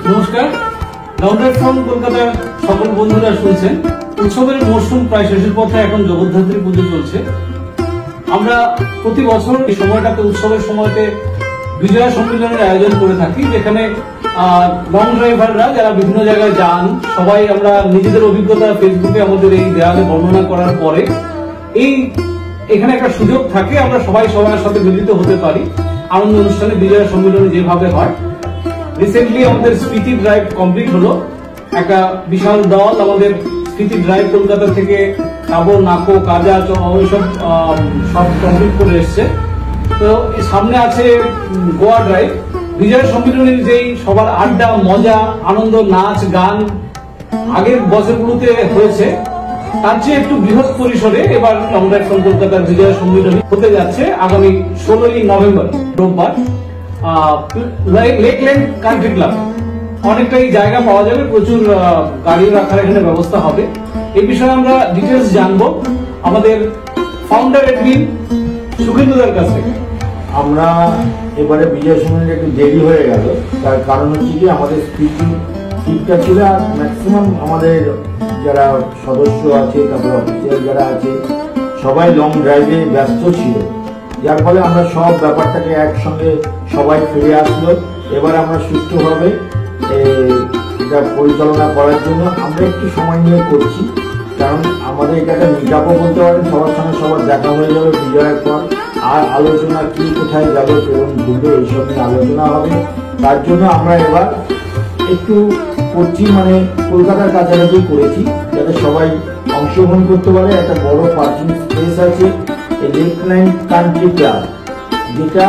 নমস্কার, long drive from কলকাতার সকল বন্ধুরা শুনছেন। উৎসবের মরশুম প্রায় শেষের পথে, এখন জগদ্ধাত্রী পুজো চলছে। আমরা প্রতি বছর এই সময়টাতে, উৎসবের সময়তে বিজয়া সম্মেলনের আয়োজন করে থাকি, যেখানে লং ড্রাইভাররা যারা বিভিন্ন জায়গায় যান, সবাই আমরা নিজেদের অভিজ্ঞতা ফেসবুকে আমাদের এই দেয়ালে বর্ণনা করার পরে এখানে একটা সুযোগ থাকে, আমরা সবাই সবার সাথে মিলিত হতে পারি। আনন্দ অনুষ্ঠানে বিজয়া সম্মেলনে যেভাবে হয়, রিসেন্টলি আমাদের স্পিতি ড্রাইভ কমপ্লিট হলো। একটা বিশাল দল আমাদের স্পিতি ড্রাইভ কলকাতা থেকে কাবো, নাকো, কাজা ওইসব সব কমপ্লিট করে এসছে। তো সামনে আছে গোয়া ড্রাইভ। বিজয় সম্মেলনের যেই সবার আড্ডা, মজা, আনন্দ, নাচ, গান আগের বছরগুলোতে হয়েছে, তার চেয়ে একটু বৃহৎ পরিসরে এবার লং ড্রাইভ ফ্রম কলকাতার বিজয় সম্মেলনী হতে যাচ্ছে আগামী 16ই নভেম্বর রোববার লেকল্যান্ড কান্ট্রি ক্লাব। অনেকটাই জায়গা পাওয়া যাবে, প্রচুর গাড়ি রাখার এখানে ব্যবস্থা হবে। এই বিষয়ে আমরা ডিটেলস জানবো আমাদের ফাউন্ডার এডমিন সুখেন্দুদার কাছ থেকে। আমরা এবারে বিজয় সম্মেলনে একটু দেরি হয়ে গেল, তার কারণ হচ্ছে কি আমাদের স্পিডটা ছিল, আর ম্যাক্সিমাম আমাদের যারা সদস্য আছে, তারপরে অফিসিয়াল যারা আছে, সবাই লং ড্রাইভে ব্যস্ত ছিল, যার ফলে আমরা সব ব্যাপারটাকে একসঙ্গে সবাই ফিরে আসলো। এবার আমরা সুষ্ঠুভাবে এটা পরিচালনা করার জন্য আমরা একটু সময় নিয়ে করছি, কারণ আমাদের এটা একটা মিট আপও বলতে পারেন, সবার সঙ্গে সবার দেখা হয়ে যাবে বিজয়ের পর। আর আলোচনা কি কোথায় যাবে, কেরম ঘুরবে, এইসব নিয়ে আলোচনা হবে। তার জন্য আমরা এবার একটু করছি, মানে কলকাতার কাছাকাছি করেছি, যাতে সবাই অংশগ্রহণ করতে পারে। একটা বড় পার্কিং স্পেস আছে লেকল্যান্ড কান্ট্রি ক্লাব, যেটা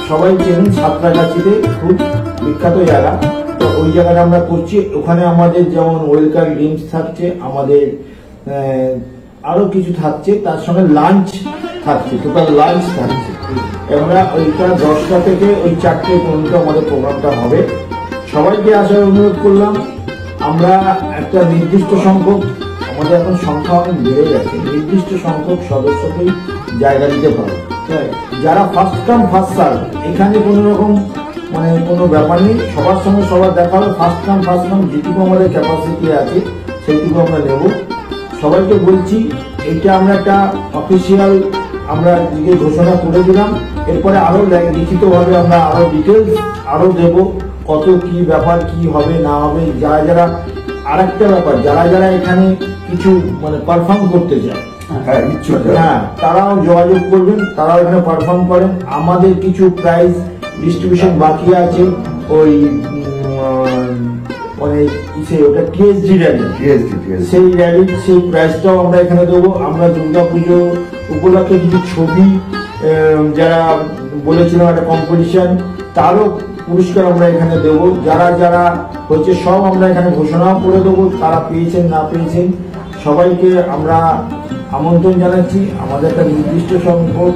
সবাই চেনেন, সাঁতরাগাছিতে খুব বিখ্যাত জায়গা। তো ওই জায়গাটা আমরা করছি। ওখানে আমাদের যেমন ওয়েলকাম ড্রিঙ্কস থাকছে, আমাদের আরো কিছু থাকছে, তার সঙ্গে লাঞ্চ থাকছে, টোটাল লাঞ্চ থাকছে। আমরা ওইটা 10টা থেকে ওই 4টে পর্যন্ত আমাদের প্রোগ্রামটা হবে। সবাইকে আসার অনুরোধ করলাম। আমরা একটা নির্দিষ্ট সংখ্যক, আমাদের এখন সংখ্যা অনেক বেড়ে গেছে, নির্দিষ্ট সংখ্যক সদস্যকেই জায়গা দিতে পারবো। যারা ফার্স্ট কাম ফার্স্ট সার্ভ, এখানে কোনো রকম মানে কোনো ব্যাপার নেই, সবার সঙ্গে সবার দেখা হবে। ফার্স্ট কাম যেটুকু আমাদের ক্যাপাসিটি আছে সেইটুকু আমরা নেব। সবাইকে বলছি, এইটা আমরা একটা অফিসিয়াল আমরা দিকে ঘোষণা করে দিলাম। এরপরে আরো লিখিতভাবে আমরা আরো ডিটেলস আরো দেব, কত কি ব্যাপার, কি হবে না হবে। যারা যারা আর একটা ব্যাপার, যারা যারা এখানে কিছু মানে পারফর্ম করতে চায়, হ্যাঁ, তারাও যোগাযোগ করবেন, তারাও এখানে পারফর্ম করেন। আমাদের কিছু প্রাইজ ডিস্ট্রিবিউশন বাকি আছে, ওই মানে ওটা টিএসডি র্যালি, সেই র্যালির সেই প্রাইজটাও আমরা এখানে দেবো। আমরা দুর্গাপুজো উপলক্ষে কিছু ছবি, যারা বলেছিলাম একটা কম্পিটিশন, তারও পুরস্কার আমরা এখানে দেবো। যারা যারা হচ্ছে সব আমরা এখানে ঘোষণাও করে দেবো, তারা পেয়েছেন না পেয়েছেন সবাইকে আমরা আমন্ত্রণ জানাচ্ছি। আমাদের একটা নির্দিষ্ট সংখ্যক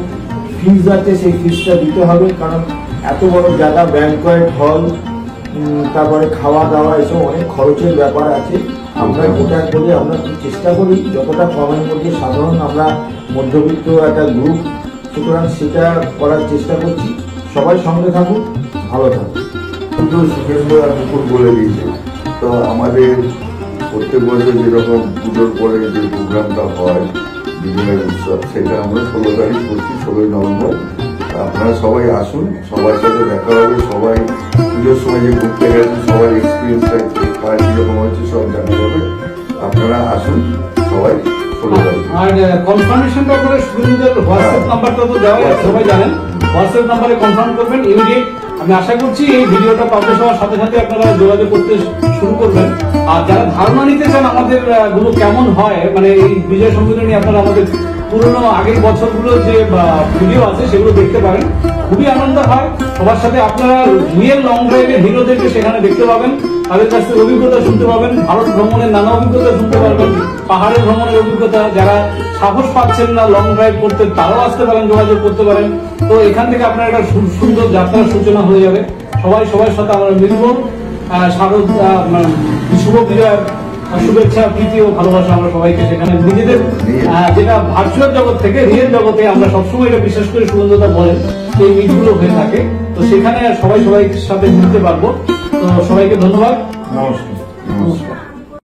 ফিজ আছে, সেই ফিজটা দিতে হবে, কারণ এত বড় জায়গা, ব্যাংকোয়েট হল, তারপরে খাওয়া দাওয়া, এসব অনেক খরচের ব্যাপার আছে। আমরা যেটা করি, আমরা চেষ্টা করি যতটা কমের মধ্যে, সাধারণ আমরা মধ্যবিত্ত একটা গ্রুপ, সুতরাং সেটা করার চেষ্টা করছি। সবাই সঙ্গে থাকুন, ভালো থাকুন। সুখেন্দু আর মুকুল বলে দিয়েছে, তো আমাদের প্রত্যেক বছর যেরকম পুজোর পরে যে প্রোগ্রামটা হয় বিজয়ের উৎসব, সেটা আমরা 16 তারিখ করছি, 16ই নভেম্বর। আপনারা সবাই আসুন, সবার সাথে দেখা হবে। সবাই পুজোর সময় যে ঘুরতে গেছেন, সবার এক্সপিরিয়েন্সটা কিরকম হয়েছে সব জানা যাবে। আপনারা আসুন সবাই 16 তারিখ। আর কনফার্মেশনটা করে সুখেন্দুদের হোয়াটসঅ্যাপ নাম্বারটা তো দেওয়া আছে, সবাই জানেন। হোয়াটসঅ্যাপ নাম্বারে কনফার্ম করবেন ইমিডিয়েট। আমি আশা করছি এই ভিডিওটা পাবলিশ হওয়ার সাথে সাথে আপনারা যোগাযোগ করতে শুরু করবেন। আর যারা ধারণা নিতে চান আমাদের গুলো কেমন হয়, মানে এই বিজয় সম্মেলনী, আপনারা আমাদের পুরোনো আগের বছরগুলো যে ভিডিও আছে সেগুলো দেখতে পারেন। খুবই আনন্দ হয় সবার সাথে। আপনারা রিয়েল লং ড্রাইভের হিরোদেরকে সেখানে দেখতে পাবেন, তাদের কাছ থেকে অভিজ্ঞতা শুনতে পাবেন, ভারত ভ্রমণের নানা অভিজ্ঞতা শুনতে পারবেন, পাহাড়ের ভ্রমণের অভিজ্ঞতা। যারা সাহস পাচ্ছেন না লং ড্রাইভ করতে, তারাও আসতে পারেন, যোগাযোগ করতে পারেন। তো এখান থেকে আপনার একটা সুন্দর যাত্রার সূচনা হয়ে যাবে। সবাই সবার সাথে আমরা মিলব। শারদ শুভ বিজয়ের শুভেচ্ছা, প্রীতি ও ভালোবাসা আমরা সবাইকে সেখানে নিজেদের, যেটা ভার্চুয়াল জগৎ থেকে রিয়েল জগতে আমরা সবসময় এটা বিশ্বাস করে সুগন্ধতা বলেন এই মিটগুলো হয়ে থাকে। তো সেখানে সবাই সবাই সাথে মিলতে পারবো। তো সবাইকে ধন্যবাদ, নমস্কার। নমস্কার।